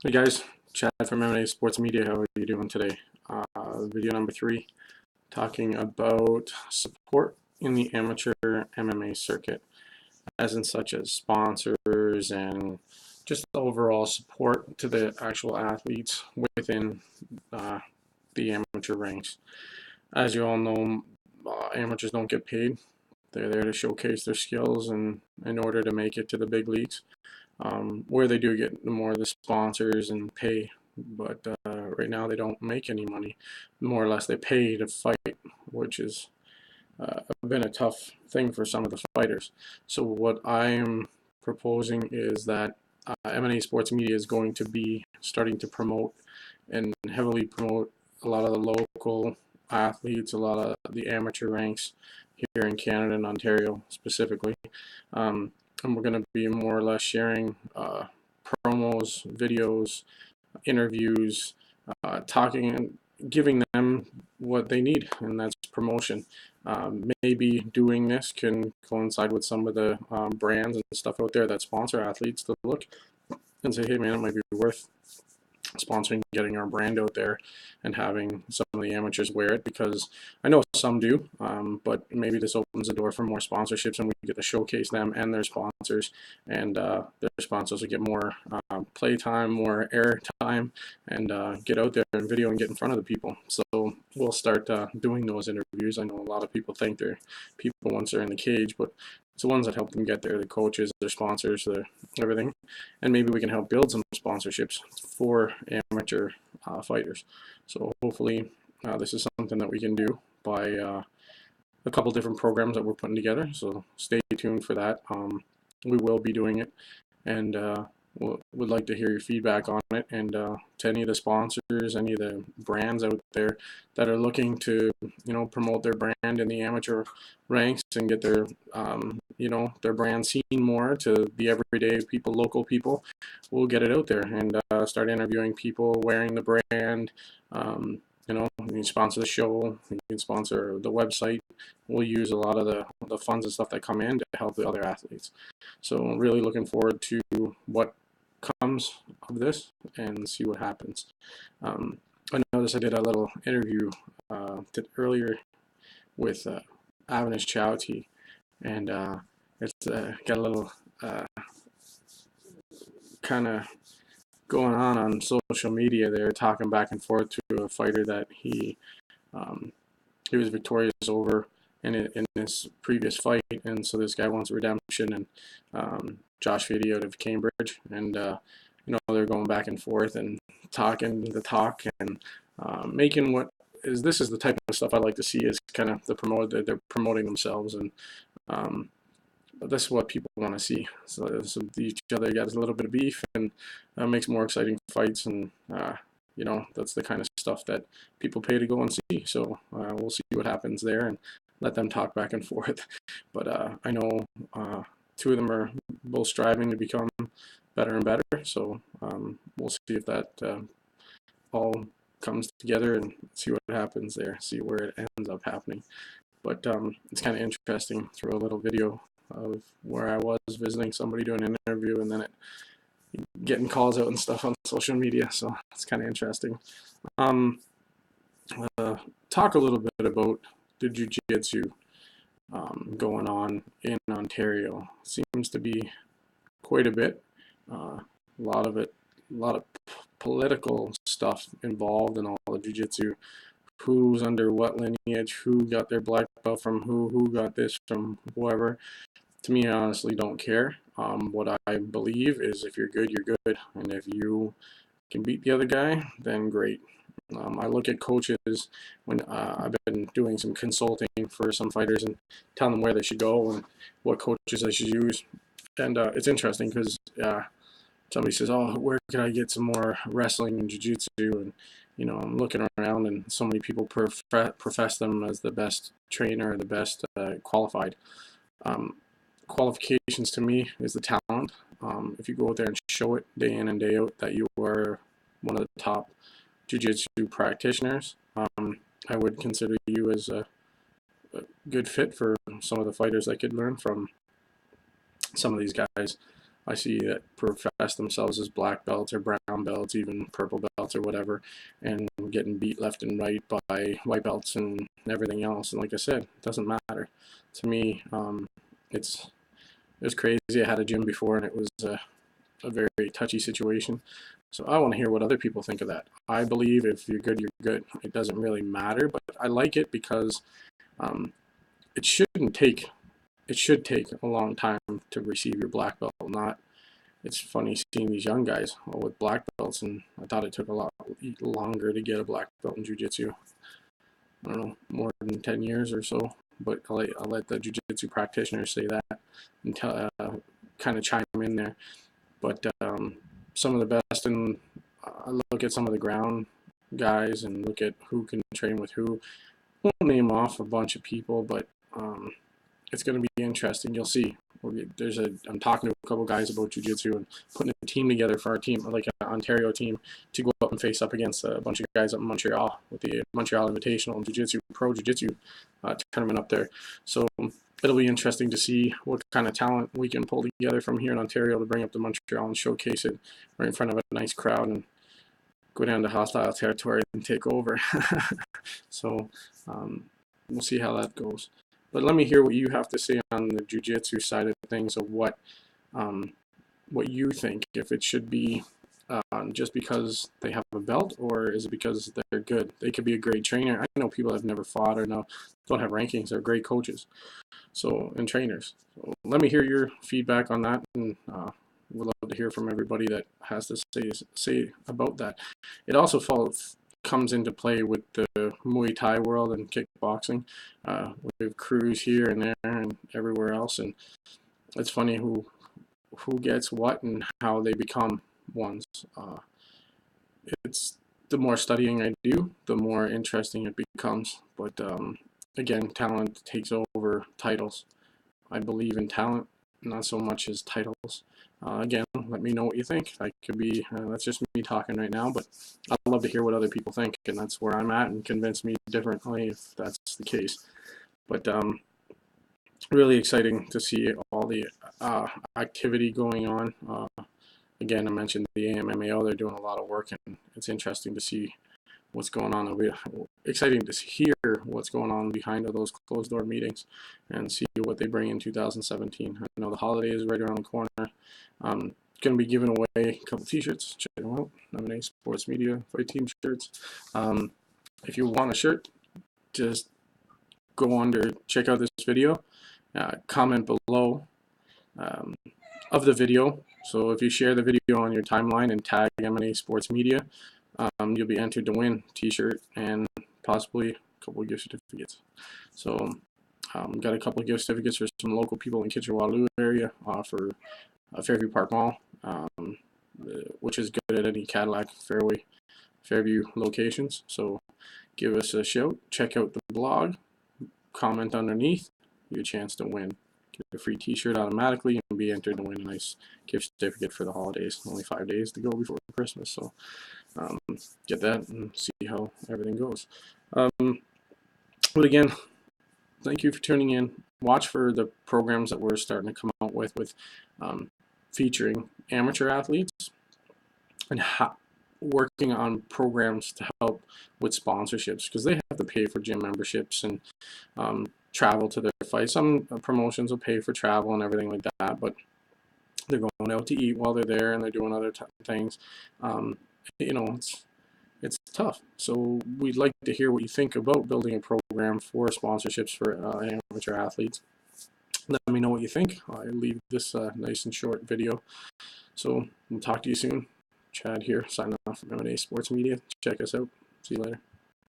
Hey guys, Chad from MMA Sports Media. How are you doing today? Video number 3, talking about support in the amateur MMA circuit, as in such as sponsors and just overall support to the actual athletes within the amateur ranks. As you all know, amateurs don't get paid. They're there to showcase their skills and in order to make it to the big leagues. Where they do get more of the sponsors and pay, but right now they don't make any money. More or less, they pay to fight, which has been a tough thing for some of the fighters. So what I am proposing is that M&A Sports Media is going to be starting to promote and heavily promote a lot of the local athletes, a lot of the amateur ranks here in Canada and Ontario specifically. And we're going to be more or less sharing promos, videos, interviews, talking and giving them what they need, and that's promotion. Maybe doing this can coincide with some of the brands and stuff out there that sponsor athletes to look and say, hey man, it might be worth sponsoring, getting our brand out there and having some of the amateurs wear it, because I know some do, but maybe this opens the door for more sponsorships and we get to showcase them and their sponsors, and their sponsors will get more play time, more air time, and get out there and video and get in front of the people. So we'll start doing those interviews. I know a lot of people think they're people once they're in the cage, but it's the ones that help them get there, the coaches, their sponsors, their everything. And maybe we can help build some sponsorships for amateur fighters. So hopefully this is something that we can do by a couple different programs that we're putting together. So stay tuned for that. We will be doing it, and would like to hear your feedback on it, and to any of the sponsors, any of the brands out there that are looking to promote their brand in the amateur ranks and get their their brand seen more to the everyday people, local people. We'll get it out there and start interviewing people wearing the brand. You can sponsor the show, you can sponsor the website. We'll use a lot of the funds and stuff that come in to help the other athletes. So really looking forward to what comes of this and see what happens. I noticed I did a little interview earlier with Avinash Chowti, and it's got a little kind of going on social media. They're talking back and forth to a fighter that he was victorious over in this previous fight, and so this guy wants redemption, and Josh Fady out of Cambridge, and they're going back and forth and talking the talk and making what is this is the type of stuff I like to see, is kind of they're promoting themselves, and this is what people want to see. So each other got a little bit of beef, and makes more exciting fights, and that's the kind of stuff that people pay to go and see. So we'll see what happens there and let them talk back and forth. But I know two of them are both striving to become better and better. So we'll see if that all comes together and see what happens there, see where it ends up happening. But it's kind of interesting, through a little video of where I was visiting somebody doing an interview, and then getting calls out and stuff on social media. So it's kind of interesting. Talk a little bit about the jiu-jitsu going on in Ontario. Seems to be quite a bit. A lot of political stuff involved in all the jiu-jitsu. Who's under what lineage, who got their black belt from who got this from whoever. To me, I honestly don't care. What I believe is, if you're good, you're good, and if you can beat the other guy, then great. I look at coaches when I've been doing some consulting for some fighters and telling them where they should go and what coaches they should use. And it's interesting because somebody says, oh, where can I get some more wrestling and jiu-jitsu? And I'm looking around, and so many people profess them as the best trainer, the best qualified. Qualifications to me is the talent. If you go out there and show it day in and day out that you are one of the top jiu-jitsu practitioners, I would consider you as a good fit for some of the fighters that could learn from some of these guys. I see that profess themselves as black belts or brown belts, even purple belts or whatever, and getting beat left and right by white belts and everything else. And like I said, it doesn't matter to me. It's it was crazy. I had a gym before, and it was a very touchy situation. So I want to hear what other people think of that. I believe if you're good, you're good. It doesn't really matter, but I like it because um, it shouldn't take. It should take a long time to receive your black belt. Not. It's funny seeing these young guys with black belts, and I thought it took a lot longer to get a black belt in jiu-jitsu. I don't know, more than 10 years or so. But I'll let the jiu-jitsu practitioners say that and kind of chime in there. But some of the best, and I look at some of the ground guys and look at who can train with who. Won't name off a bunch of people, but it's going to be interesting. You'll see. I'm talking to a couple guys about jiu-jitsu and putting a team together for our team, like an Ontario team, to go up and face up against a bunch of guys up in Montreal with the Montreal Invitational and Jiu-Jitsu Pro Jiu-Jitsu tournament up there. So it'll be interesting to see what kind of talent we can pull together from here in Ontario to bring up to Montreal and showcase it right in front of a nice crowd and go down to hostile territory and take over. So we'll see how that goes. But let me hear what you have to say on the jiu-jitsu side of things, of what you think, if it should be just because they have a belt, or is it because they're good? They could be a great trainer. I know people that have never fought or don't have rankings. They're great coaches, and trainers. So let me hear your feedback on that, and we'd love to hear from everybody that has to say about that. It also comes into play with the Muay Thai world and kickboxing. We have crews here and there and everywhere else, and it's funny who gets what and how they become ones. It's the more studying I do, the more interesting it becomes. But again, talent takes over titles. I believe in talent, not so much as titles. Again, let me know what you think. That could be, that's just me talking right now, but I'd love to hear what other people think, and that's where I'm at, and convince me differently if that's the case. But really exciting to see all the activity going on. Again, I mentioned the AMMAO, they're doing a lot of work, and it's interesting to see what's going on. It'll be exciting to hear what's going on behind those closed door meetings and see what they bring in 2017. I know the holiday is right around the corner. Going to be giving away a couple t-shirts. Check them out. MMA Sports Media Fight Team shirts. If you want a shirt, just go under, check out this video, comment below of the video. So if you share the video on your timeline and tag MMA Sports Media, you'll be entered to win a t-shirt and possibly a couple of gift certificates. So got a couple of gift certificates for some local people in Kitchener-Waterloo area for Fairview Park Mall, which is good at any Cadillac Fairview locations. So give us a shout, check out the blog, comment underneath, you get a chance to win. Get a free t-shirt automatically and be entered to win a nice gift certificate for the holidays. Only 5 days to go before Christmas, so get that and see how everything goes. But again, thank you for tuning in. Watch for the programs that we're starting to come out with featuring amateur athletes and working on programs to help with sponsorships, because they have to pay for gym memberships and travel to their fights. Some promotions will pay for travel and everything like that, but they're going out to eat while they're there and they're doing other things. It's tough. So we'd like to hear what you think about building a program for sponsorships for amateur athletes. Let me know what you think. I leave this nice and short video. So we'll talk to you soon. Chad here, signing off from MMA Sports Media. Check us out. See you later.